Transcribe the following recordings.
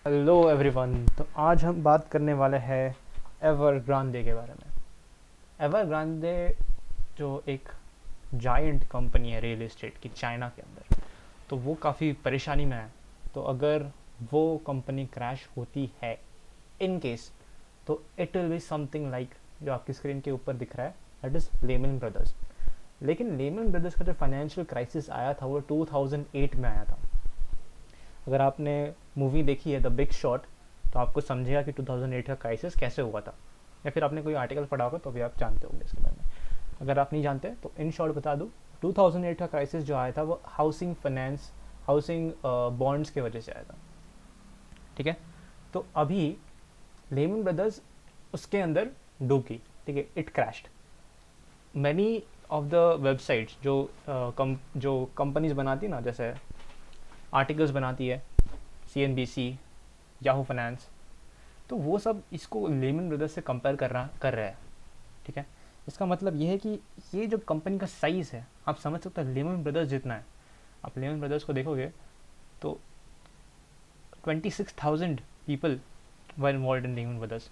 Hello everyone. तो आज हम बात करने वाले हैं एवरग्रांदे के बारे में। एवरग्रांदे जो एक जायंट कंपनी है रियल एस्टेट की चाइना के अंदर, तो वो काफ़ी परेशानी में है। तो अगर वो कंपनी क्रैश होती है इन केस, तो it will be something like जो आपकी स्क्रीन के ऊपर दिख रहा है, दैट इज़ लेमन ब्रदर्स। लेकिन लेमन ब्रदर्स का जो फाइनेंशियल क्राइसिस आया था वो 2008 में आया था। अगर आपने मूवी देखी है द बिग शॉट, तो आपको समझेगा कि 2008 का क्राइसिस कैसे हुआ था, या फिर आपने कोई आर्टिकल पढ़ा होगा तो भी आप जानते होंगे इसके बारे में। अगर आप नहीं जानते तो इन शॉर्ट बता दूँ, 2008 का क्राइसिस जो आया था वो हाउसिंग फाइनेंस, हाउसिंग बॉन्ड्स की वजह से आया था। ठीक है। तो अभी लेमन ब्रदर्स उसके अंदर डूब गई। ठीक है, it crashed. Many of the websites जो कंपनीज बनाती है ना, जैसे आर्टिकल्स बनाती है CNBC, याहू फाइनेंस, तो वो सब इसको लेमन ब्रदर्स से कंपेयर कर रहा है। ठीक है। इसका मतलब ये है कि ये जो कंपनी का साइज़ है, आप समझ सकते हैं लेमन ब्रदर्स जितना है। आप लेमन ब्रदर्स को देखोगे तो 26,000 people were involve in Lehman Brothers.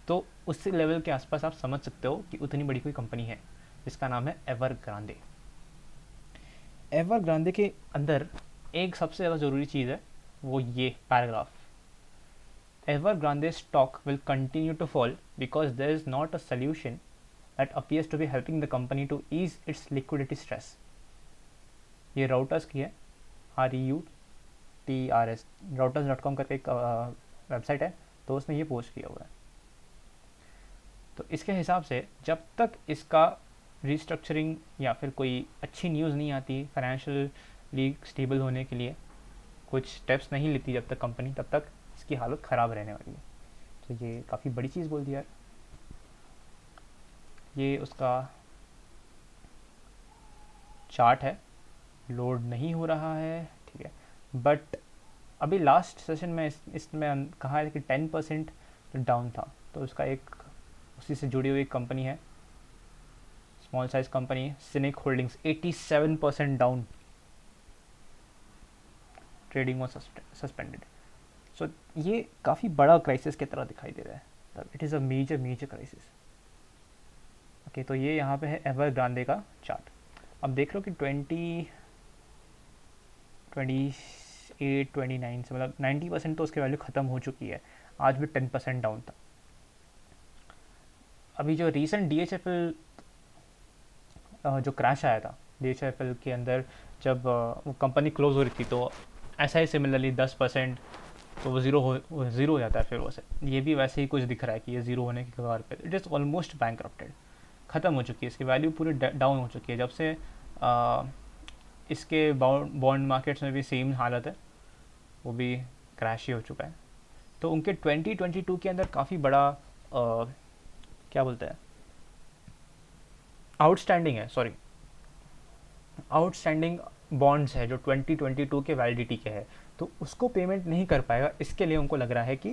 तो उससे लेवल के आसपास आप समझ सकते हो कि उतनी बड़ी कोई कंपनी है, जिसका नाम है एवर ग्रांडे। एवर ग्रांडे के अंदर एक सबसे ज़्यादा ज़रूरी चीज़ है, वो ये paragraph: Evergrande stock will continue to fall because there is not a solution that appears to be helping the company to ease its liquidity stress. ये राउटर्स की है, REUTRS, routers.com करके एक वेबसाइट है, तो उसने ये पोस्ट किया हुआ है। तो इसके हिसाब से जब तक इसका रिस्ट्रक्चरिंग या फिर कोई अच्छी न्यूज़ नहीं आती फाइनेंशियली स्टेबल होने के लिए, कुछ स्टेप्स नहीं लेती जब तक कंपनी, तब तक इसकी हालत ख़राब रहने वाली है। तो ये काफ़ी बड़ी चीज़ बोल दिया यार। ये उसका चार्ट है, लोड नहीं हो रहा है। ठीक है, बट अभी लास्ट सेशन में इसमें कहा है कि 10% डाउन था। तो उसका एक उसी से जुड़ी हुई कंपनी है, small size company Sinic Holdings, 87% down, trading was suspended. So ये काफ़ी बड़ा क्राइसिस की तरह दिखाई दे रहा है। It is a major major crisis. Okay, तो ये यहाँ पे है एवर ग्रांडे का चार्ट। अब देख लो कि 28-29 से मतलब 90% तो उसकी वैल्यू ख़त्म हो चुकी है। आज भी 10% डाउन था। अभी जो रीसेंट DHFL जो क्रैश आया था, DHFL के अंदर जब वो कंपनी क्लोज हो रही थी, तो ऐसा ही सिमिलरली 10%, तो वो ज़ीरो हो जाता है फिर वो से। ये भी वैसे ही कुछ दिख रहा है कि ये ज़ीरो होने की कगार पे, इट इज़ ऑलमोस्ट बैंक, ख़त्म हो चुकी है, इसकी वैल्यू पूरी डाउन हो चुकी है। जब से इसके बॉन्ड मार्केट्स में भी सेम हालत है, वो भी क्रैश ही हो चुका है। तो उनके 2022 के अंदर काफ़ी बड़ा क्या बोलते हैं, आउटस्टैंडिंग है, सॉरी, आउटस्टैंडिंग बॉन्ड्स है जो 2022 के वैलिडिटी के है, तो उसको पेमेंट नहीं कर पाएगा। इसके लिए उनको लग रहा है कि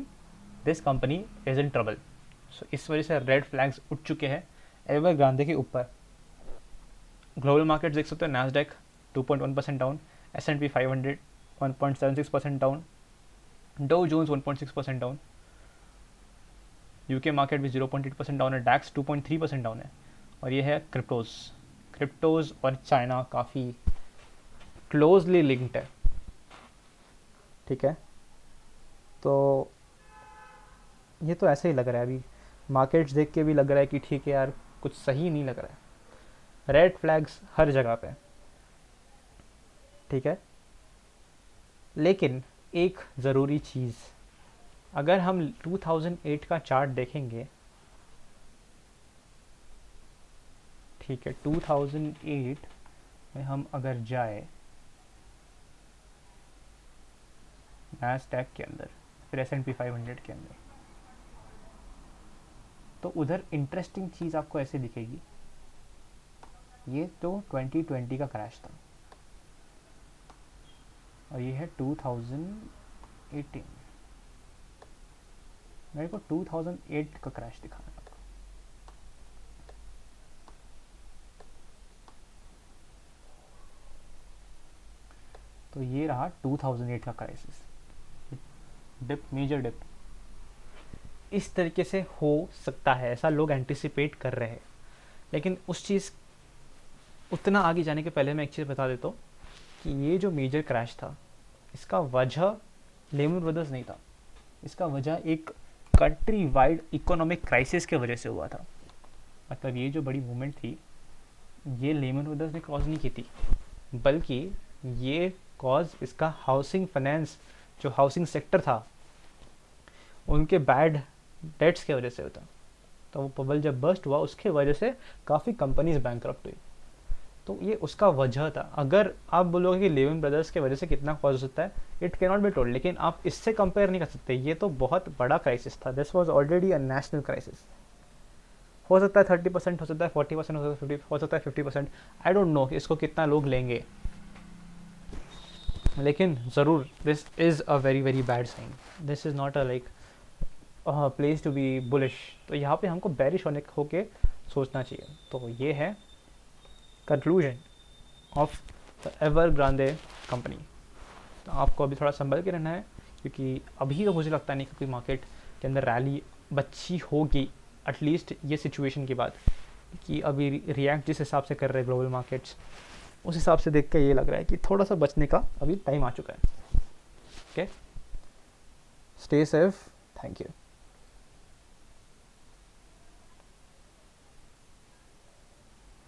this company is in trouble. So इस वजह से रेड फ्लैग्स उठ चुके हैं एवर ग्रांदे के ऊपर। ग्लोबल मार्केट देख सकते हो, Nasdaq 2.1% down, S&P 500 1.76% down, Dow Jones 1.6% down, UK market भी 0.8% डाउन है, डैक्स 2.3% डाउन है। और ये है क्रिप्टोज। क्रिप्टोज और चाइना काफ़ी क्लोजली लिंक्ड है। ठीक है, तो ये तो ऐसे ही लग रहा है अभी, मार्केट्स देख के भी लग रहा है कि ठीक है यार, कुछ सही नहीं लग रहा है, रेड फ्लैग्स हर जगह पे। ठीक है, लेकिन एक ज़रूरी चीज़, अगर हम 2008 का चार्ट देखेंगे, ठीक है, 2008 में हम अगर जाए नैस्डैक के अंदर, फिर S&P 500 के अंदर, तो उधर इंटरेस्टिंग चीज़ आपको ऐसे दिखेगी। ये तो 2020 का क्रैश था, और ये है 2018। मेरे को 2008 का क्रैश दिखाना है आपको। तो ये रहा 2008 का क्राइसिस, डिप, मेजर डिप इस तरीके से हो सकता है, ऐसा लोग एंटिसिपेट कर रहे हैं। लेकिन उस चीज़ उतना आगे जाने के पहले मैं एक चीज़ बता देता हूँ कि ये जो मेजर क्रैश था, इसका वजह लेमन ब्रदर्स नहीं था, इसका वजह एक कंट्री वाइड इकोनॉमिक क्राइसिस के वजह से हुआ था। मतलब ये जो बड़ी मूवमेंट थी, ये लेमन ब्रदर्स ने कॉज नहीं की थी, बल्कि ये कॉज इसका हाउसिंग फाइनेंस, जो हाउसिंग सेक्टर था, उनके बैड डेट्स की वजह से होता। तो वो बबल जब बर्स्ट हुआ, उसके वजह से काफ़ी कंपनीज बैंकरप्ट हुई। तो ये उसका वजह था। अगर आप बोलोगे कि लेमन ब्रदर्स की वजह से कितना कॉज हो सकता है, it can not be told, लेकिन आप इससे कंपेयर नहीं कर सकते। ये तो बहुत बड़ा क्राइसिस था, this was already a national crisis. हो सकता है 30%, हो सकता है 40%, हो सकता है 50%, आई डोंट नो इसको कितना लोग लेंगे, लेकिन ज़रूर this is a very very bad sign. This is not a like place to be bullish. तो यहाँ पे हमको बैरिश होके सोचना चाहिए। तो ये है conclusion of the Evergrande company. तो आपको अभी थोड़ा संभल के रहना है, क्योंकि अभी तो मुझे लगता नहीं कि कोई मार्केट के अंदर रैली बच्ची होगी, एटलीस्ट ये सिचुएशन के बाद। कि अभी रिएक्ट जिस हिसाब से कर रहे हैं ग्लोबल मार्केट्स, उस हिसाब से देख के ये लग रहा है कि थोड़ा सा बचने का अभी टाइम आ चुका है। Okay, stay safe, thank you.